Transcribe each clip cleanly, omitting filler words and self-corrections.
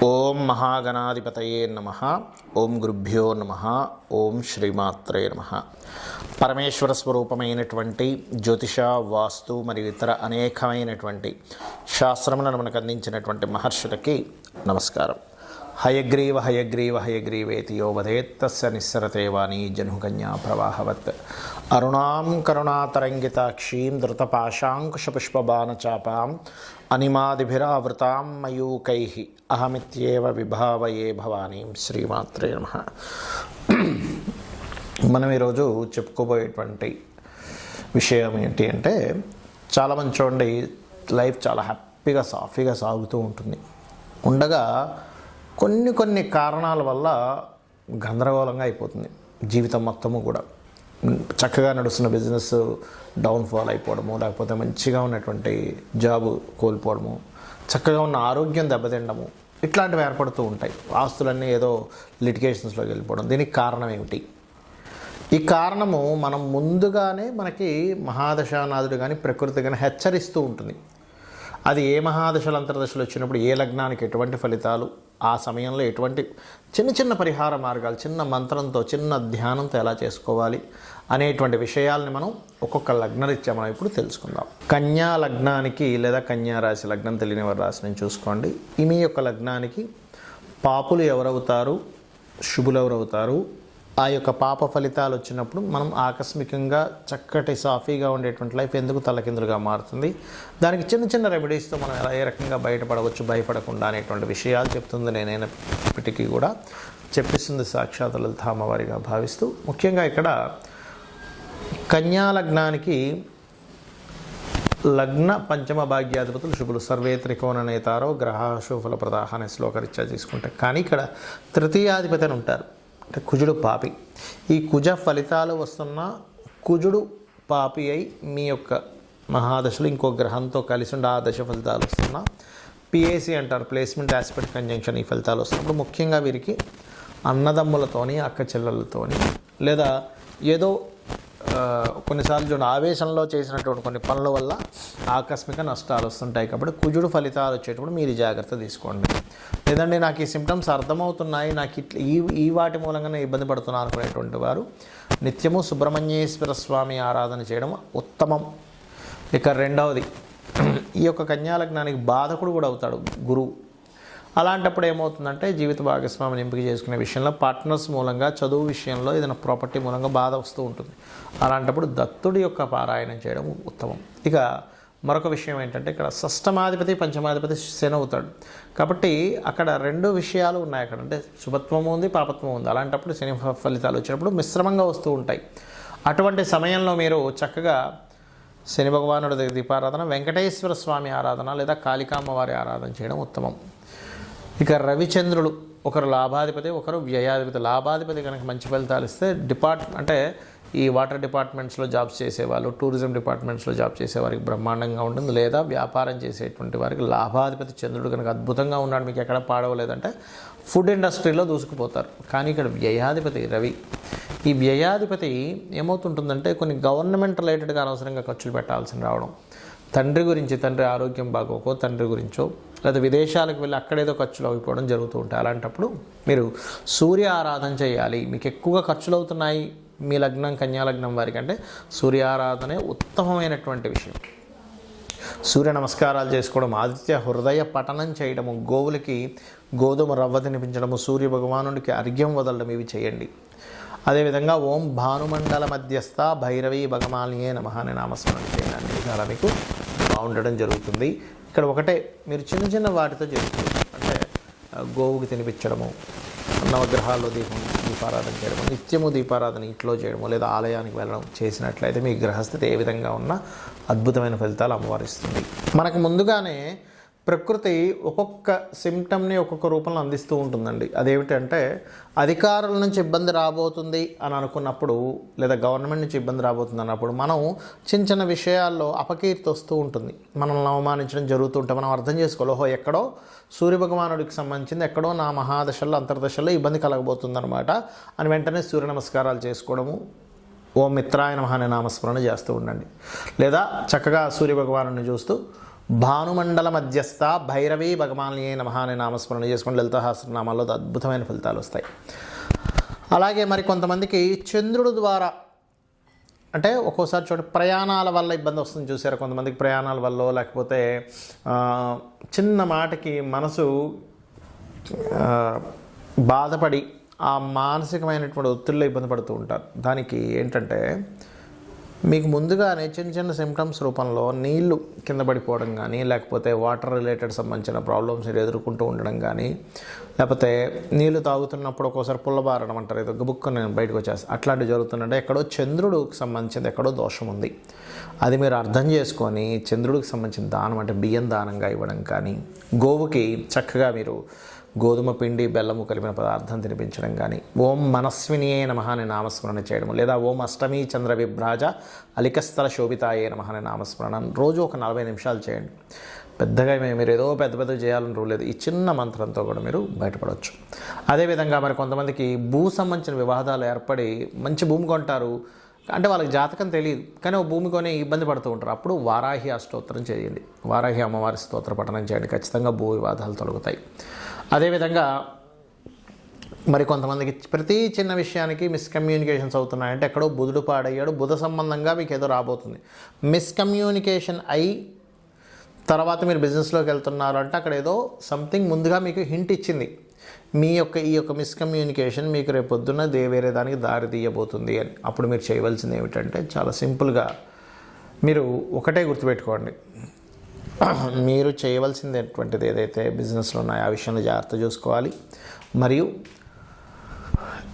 ఓం మహాగణాధిపతయే నమః. ఓం గురుభ్యో నమః. ఓం శ్రీమాత్రే నమః. పరమేశ్వర స్వరూపమైనటువంటి జ్యోతిష, వాస్తు మరియు ఇతర అనేకమైనటువంటి శాస్త్రములను మనకు అందించినటువంటి మహర్షులకి నమస్కారం. హయగ్రీవ హయగ్రీవ హయగ్రీవేతి యో వదేత్ తస్య నిస్సరతే వాణీ జనుకన్యా ప్రవాహవత్. అరుణాం కరుణాతరంగితాక్షీం ధృతపాశాంకుశపుష్పబాణచాపాం అనిమాదిభిరావృతాం మయూకైః అహమిత్యేవ విభావయే భవానీం. శ్రీమాత్రే నమః. మనం ఈరోజు చెప్పుకోబోయేటువంటి విషయం ఏంటి అంటే, చాలామంది చూడండి, లైఫ్ చాలా హ్యాపీగా సాఫీగా సాగుతూ ఉంటుంది. ఉండగా కొన్ని కారణాల వల్ల గందరగోళంగా అయిపోతుంది జీవితం మొత్తము కూడా. చక్కగా నడుస్తున్న బిజినెస్ డౌన్ఫాల్ అయిపోవడము, లేకపోతే మంచిగా ఉన్నటువంటి జాబు కోల్పోవడము, చక్కగా ఉన్న ఆరోగ్యం దెబ్బతిండము, ఇట్లాంటివి ఏర్పడుతూ ఉంటాయి. ఆస్తులన్నీ ఏదో లిటిగేషన్స్లోకి వెళ్ళిపోవడం. దీనికి కారణం ఏమిటి? ఈ కారణము మనం ముందుగానే మనకి మహాదశానాథుడు కానీ ప్రకృతి కానీ హెచ్చరిస్తూ ఉంటుంది. అది ఏ మహాదశలు అంతర్దశలు వచ్చినప్పుడు ఏ లగ్నానికి ఎటువంటి ఫలితాలు, ఆ సమయంలో ఎటువంటి చిన్న పరిహార మార్గాలు, చిన్న మంత్రంతో చిన్న ధ్యానంతో ఎలా చేసుకోవాలి అనేటువంటి విషయాల్ని మనం ఒక్కొక్క లగ్నరీత్యా మనం ఇప్పుడు తెలుసుకుందాం. కన్యా లగ్నానికి లేదా కన్యా రాశి, లగ్నం తెలియని వారి రాశిని చూసుకోండి. మీ యొక్క లగ్నానికి పాపులు ఎవరవుతారు, శుభులు ఎవరవుతారు, ఆ యొక్క పాప ఫలితాలు వచ్చినప్పుడు మనం ఆకస్మికంగా చక్కటి సాఫీగా ఉండేటువంటి లైఫ్ ఎందుకు తలకిందులుగా మారుతుంది, దానికి చిన్న రెమెడీస్తో మనం ఎలా ఏ రకంగా బయటపడవచ్చు భయపడకుండా అనేటువంటి విషయాలు చెప్తుంది. నేనైనప్పటికీ కూడా చెప్పిస్తుంది సాక్షాత్ లలిత అమ్మవారిగా భావిస్తూ, ముఖ్యంగా ఇక్కడ కన్యా లగ్నానికి లగ్న పంచమ భాగ్యాధిపతులు శుభులు. సర్వే త్రికోణ నేతారో గ్రహాశు ఫలప్రదాహ అనే శ్లోకరీత్యా తీసుకుంటే, కానీ ఇక్కడ తృతీయాధిపతి అని ఉంటారు, అంటే కుజుడు పాపి. ఈ కుజ ఫలితాలు వస్తున్న కుజుడు పాపి అయి మీ యొక్క మహాదశలు ఇంకో గ్రహంతో కలిసి ఉండి ఆ దశ ఫలితాలు వస్తున్నా పిఏసి అంటారు, ప్లేస్మెంట్ ఆస్పెక్ట్ కంజంక్షన్. ఈ ఫలితాలు వస్తున్నప్పుడు ముఖ్యంగా వీరికి అన్నదమ్ములతోని, అక్క చెల్లెలతోని, లేదా ఏదో కొన్నిసార్లు చూడండి ఆవేశంలో చేసినటువంటి కొన్ని పనుల వల్ల ఆకస్మిక నష్టాలు వస్తుంటాయి. కాబట్టి కుజుడు ఫలితాలు వచ్చేటప్పుడు మీరు జాగ్రత్త తీసుకోండి. లేదంటే నాకు ఈ సిమ్టమ్స్ అర్థమవుతున్నాయి, నాకు ఇట్లా ఈ వాటి మూలంగానే ఇబ్బంది పడుతున్నాను అనుకునేటువంటి వారు నిత్యము సుబ్రహ్మణ్యేశ్వర స్వామి ఆరాధన చేయడం ఉత్తమం. ఇక రెండవది, ఈ యొక్క కన్యా లగ్నానికి బాధకుడు కూడా అవుతాడు గురువు. అలాంటప్పుడు ఏమవుతుందంటే, జీవిత భాగస్వామిని ఎంపిక చేసుకునే విషయంలో పార్ట్నర్స్ మూలంగా, చదువు విషయంలో, ఏదైనా ప్రాపర్టీ మూలంగా బాధ వస్తూ ఉంటుంది. అలాంటప్పుడు దత్తుడి యొక్క పారాయణం చేయడం ఉత్తమం. ఇక మరొక విషయం ఏంటంటే, ఇక్కడ షష్టమాధిపతి పంచమాధిపతి శని అవుతాడు. కాబట్టి అక్కడ రెండు విషయాలు ఉన్నాయి అక్కడ, అంటే శుభత్వము ఉంది, పాపత్వం ఉంది. అలాంటప్పుడు శని ఫలితాలు వచ్చినప్పుడు మిశ్రమంగా వస్తూ ఉంటాయి. అటువంటి సమయంలో మీరు చక్కగా శని భగవానుడి దీపారాధన, వెంకటేశ్వర స్వామి ఆరాధన లేదా కాళికామ్మవారి ఆరాధన చేయడం ఉత్తమం. ఇక రవిచంద్రుడు ఒకరు లాభాధిపతి, ఒకరు వ్యయాధిపతి. లాభాధిపతి కనుక మంచి ఫలితాలు ఇస్తే అంటే ఈ వాటర్ డిపార్ట్మెంట్స్లో జాబ్స్ చేసేవాళ్ళు, టూరిజం డిపార్ట్మెంట్స్లో జాబ్ చేసేవారికి బ్రహ్మాండంగా ఉంటుంది. లేదా వ్యాపారం చేసేటువంటి వారికి లాభాధిపతి చంద్రుడు కనుక అద్భుతంగా ఉన్నాడు, మీకు ఎక్కడ పాడవలేదంటే ఫుడ్ ఇండస్ట్రీలో దూసుకుపోతారు. కానీ ఇక్కడ వ్యయాధిపతి రవి. ఈ వ్యయాధిపతి ఏమవుతుంటుందంటే, కొన్ని గవర్నమెంట్ రిలేటెడ్గా అనవసరంగా ఖర్చులు పెట్టాల్సి రావడం, తండ్రి గురించి, తండ్రి ఆరోగ్యం బాగోకో, తండ్రి గురించో, లేదా విదేశాలకు వెళ్ళి అక్కడేదో ఖర్చులు అయిపోవడం జరుగుతూ ఉంటాయి. అలాంటప్పుడు మీరు సూర్య ఆరాధన చేయాలి. మీకు ఎక్కువగా ఖర్చులు అవుతున్నాయి మీ లగ్నం కన్యా లగ్నం వారికి అంటే సూర్య ఆరాధనే ఉత్తమమైనటువంటి విషయం. సూర్య నమస్కారాలు చేసుకోవడం, ఆదిత్య హృదయ పఠనం చేయడము, గోవులకి గోధుమ రవ్వ తినిపించడము, సూర్య భగవానుడికి అర్ఘ్యం వదలడం, ఇవి చేయండి. అదేవిధంగా ఓం భానుమండల మధ్యస్థ భైరవీ భగమాలియే నమః అనే నామస్మరణ చేయండి. అన్ని విధాలా మీకు బాగుండడం జరుగుతుంది. ఇక్కడ ఒకటే, మీరు చిన్న వాటితో చేసుకోవచ్చు. అంటే గోవుకి తినిపించడము, నవగ్రహాల్లో దీపారాధన చేయడము, నిత్యము దీపారాధన ఇంట్లో చేయడము, లేదా ఆలయానికి వెళ్ళడం చేసినట్లయితే మీ గ్రహస్థితి ఏ విధంగా ఉన్నా అద్భుతమైన ఫలితాలు అమ్మవారిస్తుంది. మనకు ముందుగానే ప్రకృతి ఒక్కొక్క సిమ్టమ్ని ఒక్కొక్క రూపంలో అందిస్తూ ఉంటుందండి. అదేమిటంటే, అధికారుల నుంచి ఇబ్బంది రాబోతుంది అని అనుకున్నప్పుడు, లేదా గవర్నమెంట్ నుంచి ఇబ్బంది రాబోతుంది అన్నప్పుడు మనం చిన్న విషయాల్లో అపకీర్తి వస్తూ ఉంటుంది, మనల్ని అవమానించడం జరుగుతూ ఉంటే మనం అర్థం చేసుకోవాలి, ఓహో ఎక్కడో సూర్యభగవానుడికి సంబంధించింది, ఎక్కడో నా మహాదశల్లో అంతర్దశల్లో ఇబ్బంది కలగబోతుందన్నమాట అని వెంటనే సూర్య నమస్కారాలు చేసుకోవడము, ఓం మిత్రాయ నమః అనే నామస్మరణ చేస్తూ ఉండండి. లేదా చక్కగా సూర్యభగవానుడిని చూస్తూ భానుమండల మధ్యస్థ భైరవీ భగవాన్యే నమః అనే నామస్మరణ చేసుకుని లలిత సహస్రనామాల్లో అద్భుతమైన ఫలితాలు వస్తాయి. అలాగే మరి కొంతమందికి చంద్రుడు ద్వారా అంటే ఒక్కోసారి ప్రయాణాల వల్ల ఇబ్బంది వస్తుంది చూసారు. కొంతమందికి ప్రయాణాల వల్ల లేకపోతే చిన్న మాటకి మనసు బాధపడి ఆ మానసికమైనటువంటి ఒత్తిడిలో ఇబ్బంది పడుతూ ఉంటారు. దానికి ఏంటంటే మీకు ముందుగానే చిన్న చిన్న సిమ్టమ్స్ రూపంలో నీళ్లు కింద పడిపోవడం కానీ, లేకపోతే వాటర్ రిలేటెడ్ సంబంధించిన ప్రాబ్లమ్స్ ఎదుర్కొంటూ ఉండడం కానీ, లేకపోతే నీళ్లు తాగుతున్నప్పుడు ఒక్కోసారి పుల్లబారడం అంటారు, ఏదో గబుక్కు నేను బయటకు వచ్చేస్తాను, అట్లాంటివి జరుగుతుందంటే ఎక్కడో చంద్రుడికి సంబంధించింది ఎక్కడో దోషం ఉంది. అది మీరు అర్థం చేసుకొని చంద్రుడికి సంబంధించిన దానం అంటే బియ్యం దానంగా ఇవ్వడం కానీ, గోవుకి చక్కగా మీరు గోధుమ పిండి బెల్లము కలిపిన పదార్థం తినిపించడం కానీ, ఓం మనస్వినియే నమః అనే నామస్మరణ చేయడం, లేదా ఓం అష్టమీ చంద్ర విభ్రాజ అలికస్థల శోభితాయే నమః అనే నామస్మరణ రోజు ఒక 40 నిమిషాలు చేయండి. పెద్దగా మీరు ఏదో పెద్ద చేయాలని రూల్ లేదు. ఈ చిన్న మంత్రంతో కూడా మీరు బయటపడవచ్చు. అదేవిధంగా మరి కొంతమందికి భూ సంబంధించిన వివాదాలు ఏర్పడి మంచి భూమి కొంటారు అంటే వాళ్ళకి జాతకం తెలియదు, కానీ ఓ భూమి కొని ఇబ్బంది పడుతూ ఉంటారు. అప్పుడు వారాహి అష్టోత్తరం చేయండి, వారాహి అమ్మవారి స్తోత్ర పఠనం చేయండి, ఖచ్చితంగా భూ వివాదాలు తొలగుతాయి. అదేవిధంగా మరి కొంతమందికి ప్రతి చిన్న విషయానికి మిస్కమ్యూనికేషన్స్ అవుతున్నాయంటే ఎక్కడో బుధుడు పాడయ్యాడు, బుధ సంబంధంగా మీకు ఏదో రాబోతుంది. మిస్కమ్యూనికేషన్ అయి తర్వాత మీరు బిజినెస్లోకి వెళ్తున్నారు అంటే అక్కడ ఏదో సంథింగ్ ముందుగా మీకు హింట్ ఇచ్చింది. ఈ యొక్క మిస్కమ్యూనికేషన్ మీకు రేపు పొద్దున్న వేరే దానికి దారి తీయబోతుంది అని. అప్పుడు మీరు చేయవలసింది ఏమిటంటే చాలా సింపుల్గా మీరు ఒకటే గుర్తుపెట్టుకోండి, మీరు చేయవలసిందేటువంటిది ఏదైతే బిజినెస్లో ఉన్నాయో ఆ విషయంలో జాగ్రత్త చూసుకోవాలి. మరియు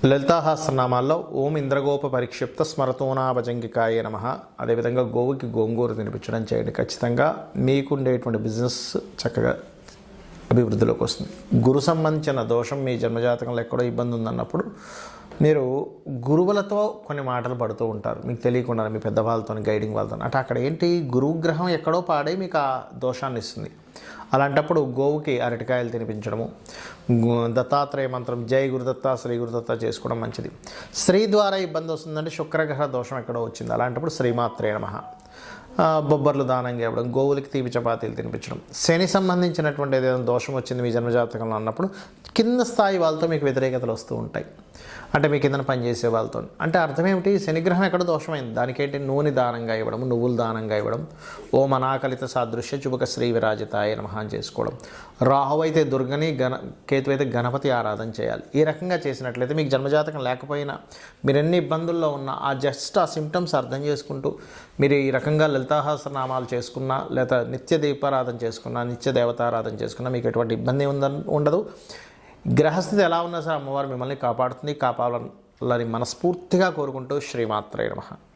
లలితా సహస్రనామాల్లో ఓం ఇంద్రగోప పరిక్షిప్త స్మరతోనాభజంగికాయ నమః, అదేవిధంగా గోవుకి గోంగూర తినిపించడం చేయండి. ఖచ్చితంగా మీకుండేటువంటి బిజినెస్ చక్కగా అభివృద్ధిలోకి వస్తుంది. గురు సంబంధించిన దోషం మీ జన్మజాతకంలో ఎక్కడో ఇబ్బంది ఉందన్నప్పుడు మీరు గురువులతో కొన్ని మాటలు పడుతూ ఉంటారు, మీకు తెలియకుండా మీ పెద్దవాళ్ళతో గైడింగ్ వాళ్ళతో. అంటే అక్కడ ఏంటి, గురుగ్రహం ఎక్కడో పాడే మీకు ఆ దోషాన్ని ఇస్తుంది. అలాంటప్పుడు గోవుకి అరటికాయలు తినిపించడము, దత్తాత్రేయ మంత్రం జై గురుదత్త శ్రీ గురుదత్త చేసుకోవడం మంచిది. స్త్రీ ద్వారా ఇబ్బంది వస్తుందంటే శుక్రగ్రహ దోషం ఎక్కడో వచ్చింది, అలాంటప్పుడు శ్రీమాత్రే నమః, బొబ్బర్లు దానంగా ఇవ్వడం, గోవులకి తీపి చపాతీలు తినిపించడం. శని సంబంధించినటువంటి ఏదైనా దోషం వచ్చింది మీ జన్మజాతకంలో అన్నప్పుడు కింద స్థాయి వాళ్ళతో మీకు వ్యతిరేకతలు వస్తూ ఉంటాయి, అంటే మీ కిందన పనిచేసే వాళ్ళతో. అంటే అర్థం ఏమిటి, శనిగ్రహం ఎక్కడ దోషమైంది, దానికేంటి నూనె దానంగా ఇవ్వడం, నువ్వులు దానంగా ఇవ్వడం, ఓం అనాకలిత సాదృశ్య చుబక శ్రీ విరాజితాయ నమః అని చేసుకోవడం. రాహు అయితే దుర్గని, కేతు అయితే గణపతి ఆరాధన చేయాలి. ఈ రకంగా చేసినట్లయితే మీకు జన్మజాతకం లేకపోయినా మీరు ఎన్ని ఇబ్బందుల్లో ఉన్నా ఆ సిమ్టమ్స్ అర్థం చేసుకుంటూ మీరు ఈ రకంగా లలితాసహస్రనామాలు చేసుకున్నా, లేదా నిత్య దీపారాధన చేసుకున్నా, నిత్య దేవతారాధన చేసుకున్నా మీకు ఎటువంటి ఇబ్బంది ఉండదు. గ్రహస్థితి ఎలా ఉన్నా సరే అమ్మవారు మిమ్మల్ని కాపాడుతుంది, కాపాడాలని మనస్ఫూర్తిగా కోరుకుంటూ శ్రీమాత్రే నమః.